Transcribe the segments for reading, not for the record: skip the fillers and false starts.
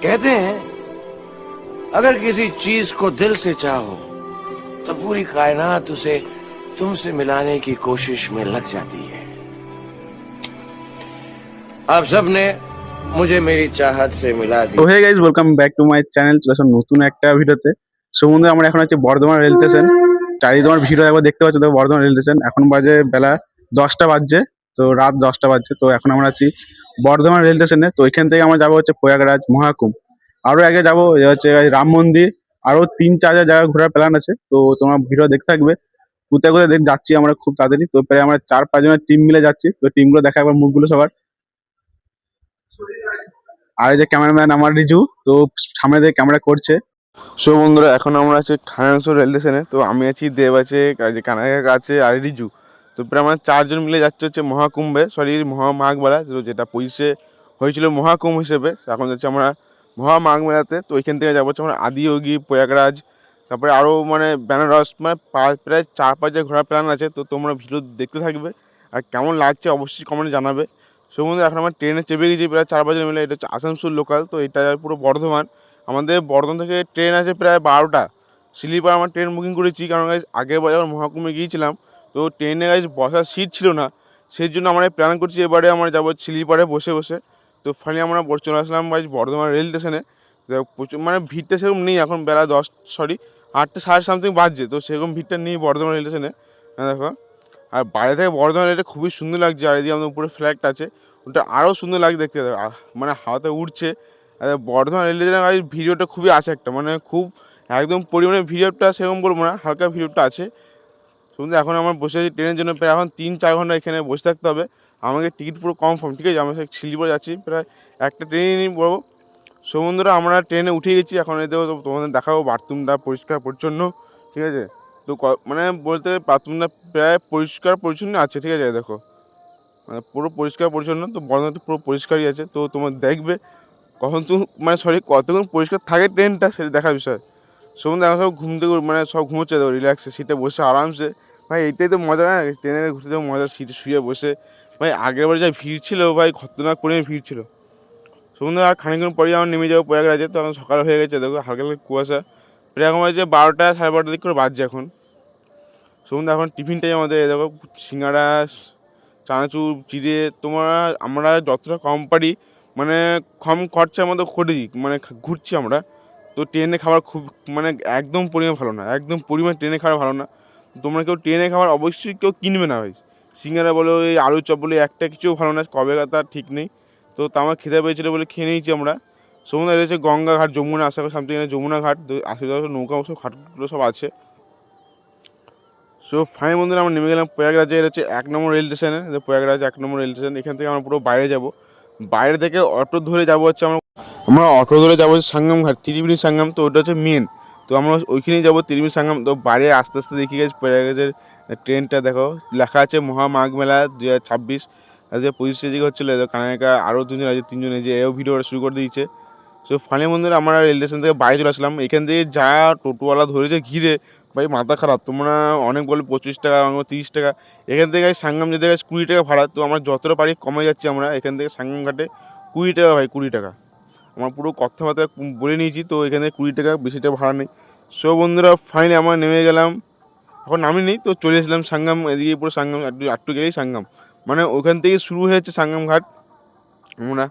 कहते हैं अगर किसी चीज को दिल से चाहो तो पूरी कायनात उसे तुमसे मिलाने की कोशिश में लग जाती है। आप सबने मुझे मेरी चाहत से मिला दी। তো hey guys, welcome back to my channel. চলে আসলাম নতুন একটা ভিডিওতে। সো বন্ধুরা, আমরা এখন আছি বর্ধমান রেল স্টেশন। চারিদিকে তোমার ভিডিও একবার দেখতে পাচ্ছ, দেখো বর্ধমান রেল স্টেশন। এখন বাজে বেলা 10টা বাজছে, তো রাত 10টা বাজছে। তো এখন আমরা আছি বর্ধমান রেল স্টেশনে। তো এখান থেকে আমরা যাবো হচ্ছে প্রয়াগরাজ, মহাকুম্ভ, আরো আগে যাবো হচ্ছে রাম মন্দির, আরো 3-4 জায়গা ঘোরার প্ল্যান আছে। তো তোমার ভিডিও দেখতে থাকবে। কোথায় কোথায় যাচ্ছি আমরা খুব তাড়াতাড়ি। তো প্রায় আমরা 4-5 জনের টিম মিলে যাচ্ছি। তো টিমগুলো দেখা একবার মুখগুলো সবার। আর এই যে ক্যামেরাম্যান আমার রিজু, তো সামনে দিয়ে ক্যামেরা করছে। সো বন্ধুরা, এখন আমরা আছি খানাংশো রেল স্টেশনে। তো আমি আছি, দেব আছে, কানাকা আছে, আর রিজু। তো প্রায় আমরা 4 জন মিলে যাচ্ছে হচ্ছে মহাকুম্ভে, সরি মহামাঘ মেলা, যেটা 25-এ হয়েছিল মহাকুম্ভ হিসেবে। এখন যাচ্ছি আমরা মহামাঘ মেলাতে। তো ওইখান থেকে যাবো হচ্ছে আমরা আদিয়োগী, প্রয়াগরাজ, তারপরে আরও মানে বেনারস, মানে প্রায় 4-5 জায়গায় ঘোরার প্ল্যান আছে। তো তোমরা ভিডিও দেখতে থাকবে, আর কেমন লাগছে অবশ্যই কমেন্টে জানাবে। সো বন্ধু, এখন আমরা ট্রেনে চেপে গেছি প্রায় 4 জন মিলে। এটা হচ্ছে আসানসোল লোকাল, তো এটা পুরো বর্ধমান। আমাদের বর্ধমান থেকে ট্রেন আছে প্রায় 12টা। স্লিপার আমার ট্রেন বুকিং করেছি, কারণ গাইজ আগের বার যখন মহাকুম্ভে গিয়েছিলাম তো ট্রেনে গাইজ বসার সিট ছিল না, সেই জন্য আমরা প্ল্যান করছি এবারে আমরা যাবো স্লিপারে বসে বসে। তো ফাইনালি আমরা চলে আসলাম গাইজ বর্ধমান রেল স্টেশনে। প্রচুর মানে ভিড়টা সেরকম নেই, এখন বেলা 8টা সাড়ে সামথিং বাজছে, তো সেরকম ভিড়টা নেই বর্ধমান রেল স্টেশনে। দেখো, আর বাইরে থেকে বর্ধমান রেলটা খুবই সুন্দর লাগছে। আর এদিকে আমাদের উপরে ফ্ল্যাগটা আছে, ওটা আরও সুন্দর লাগছে দেখতে, মানে হাওয়াতে উঠছে। আর বর্ধমান রেল স্টেশনের ভিডিওটা খুবই আছে একটা, মানে খুব একদম পরিমাণে ভিডিওটা সেরকম বলবো না, হালকা ভিডিওটা আছে। শুনতে এখন আমার বসে আছি ট্রেনের জন্য, প্রায় এখন 3-4 ঘন্টা এখানে বসে থাকতে হবে। আমাকে টিকিট পুরো কনফার্ম, ঠিক আছে। আমরা স্লিপারে যাচ্ছি, প্রায় একটা ট্রেনে নিয়ে পড়বো। সো বন্ধুরা, আমরা ট্রেনে উঠে গেছি। এখন এতেও তোমাদের দেখাবো বাথরুমটা পরিষ্কার পরিচ্ছন্ন, ঠিক আছে। তো মানে বলতে বাথরুমটা প্রায় পরিষ্কার পরিচ্ছন্ন আছে, ঠিক আছে। দেখো মানে পুরো পরিষ্কার পরিচ্ছন্ন, তো বর্ধমানটা পুরো পরিষ্কারই আছে। তো তোমার দেখবে কখন তো মানে কতক্ষণ পরিষ্কার থাকে ট্রেনটা, সেটা দেখার বিষয়। সন্ধে দেখা সব ঘুম থেকে মানে সব ঘুমোচ্ছে, তো রিল্যাক্সে সিটে বসে আরামসে। ভাই এইটাই তো মজা, না ট্রেনে ঘুরতে যাবো মজা, সিটে শুয়ে বসে। ভাই আগের বারে যা ভিড় ছিল ভাই, খতরনাক পরিমাণে ভিড় ছিল। সন্ধ্যা আর খানিকক্ষণ পরেই আমার নেমে যাবো প্রয়াগরাজে। তো এখন সকাল হয়ে গেছে, দেখো হালকা হালকা কুয়াশা। প্রায় এখন বাজে 12টা সাড়ে 12টার দিক করে বাজছে এখন। সন্ধ্যা এখন টিফিন টাইম আমাদের, দেখো সিঙ্গাড়া, চানাচুর, চিড়ে। আমরা যতটা কম পারি মানে কম খরচার মধ্যে করি, মানে ঘুরছি আমরা। তো ট্রেনে খাবার খুব মানে একদম পরিমাণ ভালো না, একদম পরিমাণ ট্রেনে খাবার ভালো না। তোমরা কেউ ট্রেনে খাবার অবশ্যই কেউ কিনবে না ভাই। সিঙ্গারা বলো, এই আলু চপ বলে, একটা কিছু ভালো না, কবে তার ঠিক নেই। তো আমার খেতে পেয়েছিলো বলে খেয়ে নিয়েছি আমরা। সমুদ্রে রয়েছে গঙ্গাঘাট, যমুনা, আশা করি সামথিং যমুনা ঘাট, আশেপাশে নৌকা সব ঘাটগুলো সব আছে। সো ফাইন বন্ধুরা, আমরা নেমে গেলাম প্রয়াগরাজে। এর হচ্ছে 1 নম্বর রেল স্টেশনে। প্রয়াগরাজ 1 নম্বর রেল স্টেশন। এখান থেকে আমরা পুরো বাইরে যাব, বাইরে থেকে অটো ধরে যাবো হচ্ছে আমরা অটো ধরে যাবো হচ্ছে সাঙ্গাম ঘাট, ত্রিবেণী সাঙ্গাম। তো ওটা হচ্ছে মেন, তো আমরা ওইখানেই যাবো ত্রিবেণী সাঙ্গাম। তো বাইরে আস্তে আস্তে দেখি গেছে প্রয়াগরাজের ট্রেনটা, দেখো লেখা আছে মহামাঘ মেলা 2026। আর যে 25 দিকে হচ্ছিলো, কানাকা আরও 2 জন আছে, 3 জন, যে এও ভিডিওটা শুরু করে দিয়েছে। সো ফাইনালি বন্ধুরা, আমরা রেল স্টেশন থেকে বাইরে চলে আসলাম। এখান থেকে যা টোটোওয়ালা ধরেছে ঘিরে, ভাই মাথা খারাপ। তোমরা অনেক বলে 25 টাকা, 30 টাকা। এখান থেকে সাঙ্গাম যেতে গেছে 20 টাকা ভাড়া। তো আমরা যতটা পারি কমে যাচ্ছি আমরা এখান থেকে সাঙ্গাম ঘাটে। 20 টাকা ভাই, 20 টাকা। আমার পুরো কথাবার্তা বলে নিয়েছি, তো এখান থেকে 20 টাকা, বেশি টাকা ভাড়া নেই। সো বন্ধুরা, ফাইনালি আমরা নেমে গেলাম। এখন নামি নেই, তো চলে এসলাম সাঙ্গাম। এদিকে পুরো সাঙ্গাম একটু গেলেই সাঙ্গাম, মানে ওখান থেকে শুরু হয়েছে সাঙ্গাম ঘাট। আমরা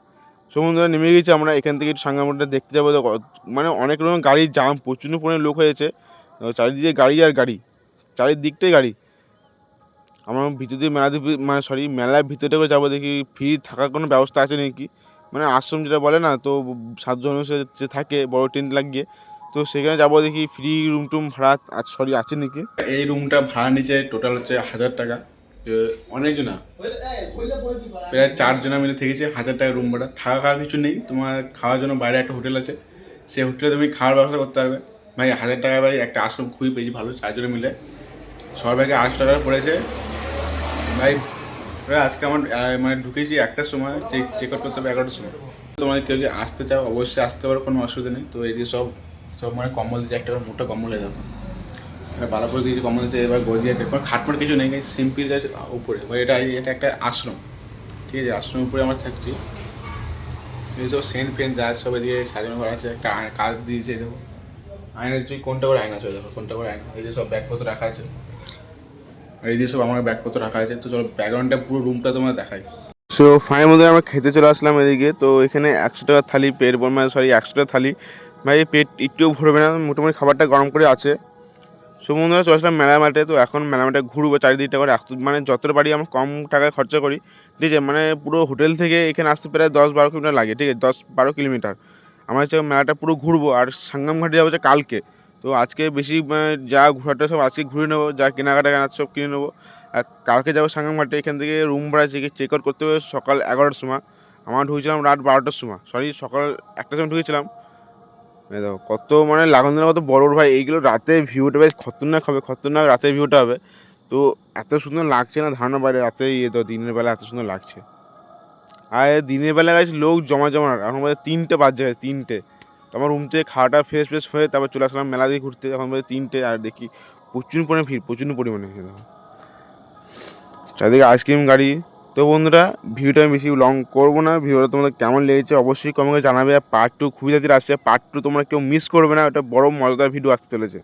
সমুদ্রে নেমে গেছি। আমরা এখান থেকে একটু সাঙ্গামটা দেখতে যাবো। মানে অনেক রকম গাড়ির জাম, প্রচুর পরিমাণে লোক হয়েছে। চারিদিকে গাড়ি আর গাড়ি, চারিদিকটাই গাড়ি। আমরা ভিতর দিয়ে মেলার ভিতরে করে যাবো, দেখি ফ্রি থাকার কোনো ব্যবস্থা আছে নাকি, মানে আশ্রম যেটা বলে না, তো সাতজন যে থাকে বড় টেন্ট লাগিয়ে, তো সেখানে যাবো দেখি ফ্রি রুম টুম ভাড়া আছে নাকি। এই রুমটা ভাড়া নিচে টোটাল হচ্ছে 1000 টাকা। অনেকজনা প্রায় 4 জনা মিলে থেকেছে, 1000 টাকা রুম ভাড়া। থাকা খাওয়া কিছু নেই, তোমার খাওয়ার জন্য বাইরে একটা হোটেল আছে, সেই হোটেলে তুমি খাওয়ার ব্যবস্থা করতে পারবে। ভাই 1000 টাকা ভাই একটা আশ্রম খুবই বেশি ভালো, 4 জনে মিলে সবার ভাইকে 800 টাকা পড়েছে ভাই। আজকে আমার মানে ঢুকেছি 1টার সময়, চেক আউট করতে হবে 11টার সময়। তোমরা কেউ যদি আসতে চাও অবশ্যই আসতে পারো, কোনো অসুবিধা নেই। তো এই যে সব মানে কম্বল দিয়েছে, একটা মোটা কম্বল হয়ে যাবে, ভালো করে দিয়েছে কম্বল দিয়েছে। এবার গদি আছে, কোনো খাটমাট কিছু নেই, সিম্পল আছে উপরে। এটা একটা আশ্রম, ঠিক আছে। আশ্রমের উপরে আমরা থাকছি। এইসব সেন্ট ফেন্ট যা সব এদিকে সাজানো করা আছে, একটা কাজ দিয়েছে দেখো, আয়না তুই কোনটা করে আয়না আছে দেখো, কোনটা করে আয়না, এই যে সব ব্যাগপত্র রাখা আছে, আর এই যে সব আমার ব্যাগপত্র রাখা আছে। তো চলো ব্যাকগ্রাউন্ডটা পুরো রুমটা তোমার দেখাই। সো ফাইনের মধ্যে আমরা খেতে চলে আসলাম এদিকে। তো এখানে 100 টাকার থালি পেট মানে সরি 100 টাকার থালি, ভাই পেট একটুও ভরবে না, মোটামুটি খাবারটা গরম করে আছে। সো বন্ধুরা চলে আসলাম মেলা মাঠে। তো এখন মেলা মাঠে ঘুরবো চারিদিকটা করে, মানে যতটা পারি আমরা কম টাকায় খরচা করি, ঠিক আছে। মানে পুরো হোটেল থেকে এখানে আসতে প্রায় 10-12 কিলোমিটার লাগে, ঠিক আছে, 10-12 কিলোমিটার। আমরা হচ্ছে মেলাটা পুরো ঘুরবো, আর সাঙ্গাম ঘাটে যাবো হচ্ছে কালকে। তো আজকে বেশি যা ঘোরাটা সব আজকে ঘুরে নেবো, যা কেনাকাটা সব কিনে নেবো। আর কালকে যাবো সাঙ্গাম ঘাটে, এখান থেকে রুম ভাড়া চেক আউট করতে হবে সকাল 11টার সময়। আমরা ঢুকেছিলাম রাত 12টার সময়, সরি সকাল 1টার সময় ঢুকেছিলাম। এই দেখো কত মানে লাগানো, কত বড় বড় ভাই, এইগুলো রাতে ভিউটা বেশ খতরনাক হবে, খতরনাক রাতের ভিউটা হবে। তো এত সুন্দর লাগছে না ধারণা বাইরে, রাতে তো দিনের বেলা এত সুন্দর লাগছে। আর দিনের বেলা গেছে লোক জমা জমা, এখন বাজে 3টে বাজে, 3টে। তো আমার রুম থেকে খাওয়াটা ফ্রেশ হয়ে তারপর চলে আসলাম মেলা দিয়ে ঘুরতে, এখন বাজে 3টে। আর দেখি প্রচুর পরিমাণে ভিড়, প্রচুর পরিমাণে চারিদিকে আইসক্রিম গাড়ি। তো বন্ধুরা ভিডিওটা আমি বেশি লং করবো না, ভিডিওটা তোমাদের কেমন লেগেছে অবশ্যই কমেন্ট করে জানাবে। আর পার্ট 2 খুবই তাড়াতাড়ি আসছে, পার্ট 2 তোমরা কেউ মিস করবে না, ওটা বড় মজাদার ভিডিও আসতে চলেছে।